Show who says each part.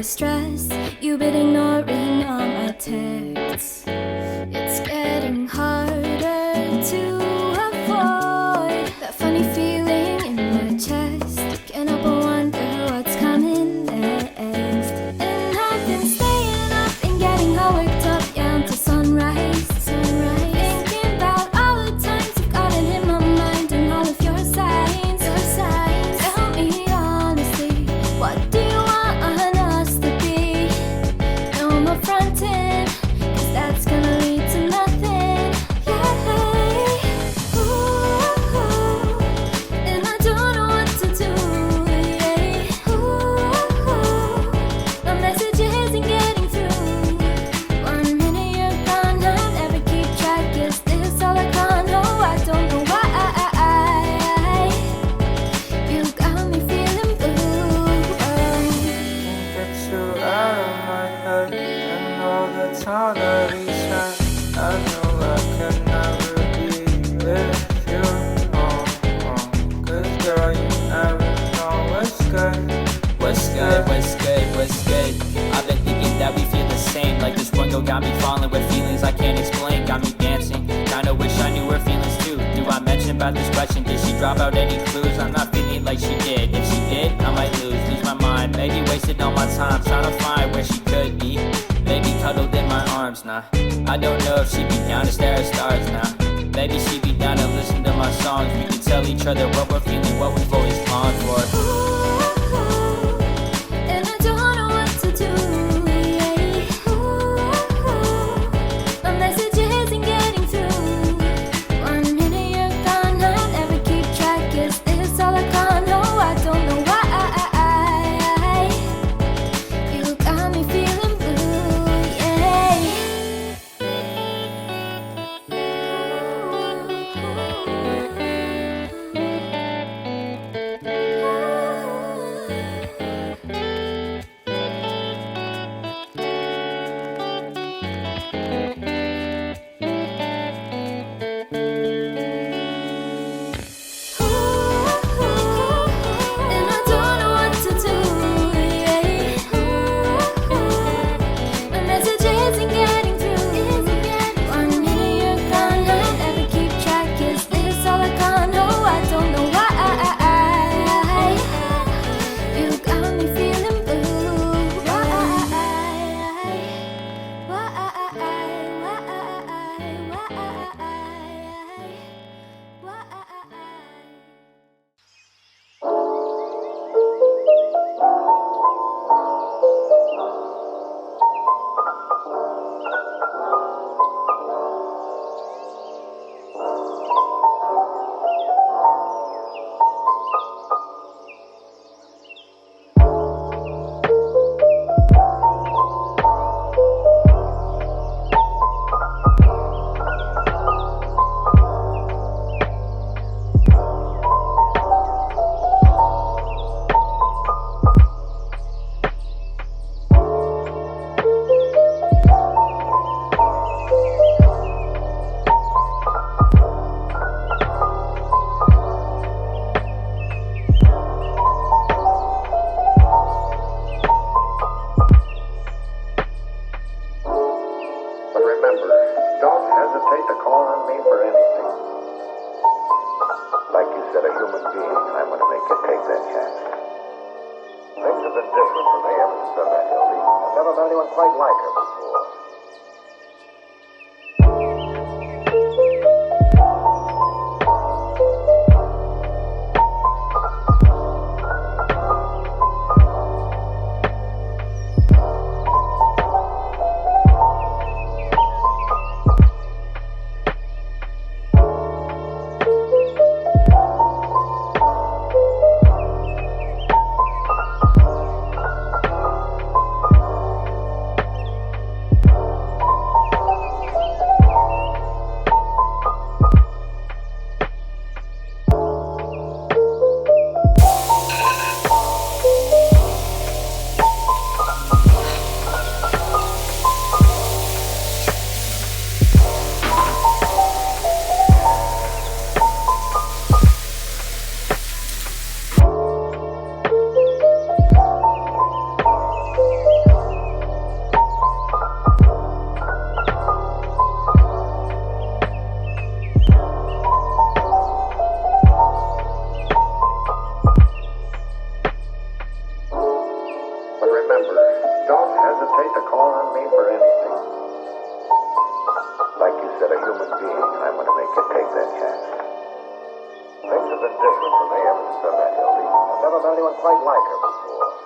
Speaker 1: stress. You've been ignoring all my texts. It's getting harder to avoid that funny feeling in my chest. Can't help but wonder what's coming next. And I've been staying up and getting all worked up, yeah, until sunrise. Thinking about all the times you've gotten in my mind and all of your signs. Tell me honestly, what do you want us to be? No more fronting, 'cause that's gonna lead to nothing. Yeah. Ooh, and I don't know what to do. Yeah. Ooh, my message isn't getting through. 1 minute you're gone, I'll never keep track. Is this all I can know? I don't know why. You got me feeling blue.
Speaker 2: Can't get you out of my head. And all the time that we spent, I know I could never be with you. Cause girl, you never know what's good.
Speaker 3: What's good? I've been thinking that we feel the same. Like this one girl got me falling with feelings I can't explain. Got me dancing, kinda wish I knew her feelings too. Do I mention about this question? Did she drop out any clues? I'm not feeling like she did. If she did, I might lose my mind. Maybe wasted all my time trying to find where she could be. Maybe cuddled in my arms, nah. I don't know if she'd be down to stare at stars now. Maybe she'd be down to listen to my songs. We could tell each other what we're feeling, what we've always longed for.
Speaker 1: Ooh, and I don't know what to do. Yeah. Ooh, my message isn't getting through. 1 minute you're gone, I'll never keep track. Is this all I can know? I don't know why. You got me feeling blue. Yeah. And I don't know what to do. Yeah. My message isn't getting through. 1 minute you're gone, I'll never keep track. Is this all I can know? I don't know why. You got me feeling blue.
Speaker 4: But remember, don't hesitate to call on me for anything. Like you said, a human being, I'm going to make you take that chance. Things have been different for me ever since I met Hildy. I've never met anyone quite like her before. never met anyone quite like her before.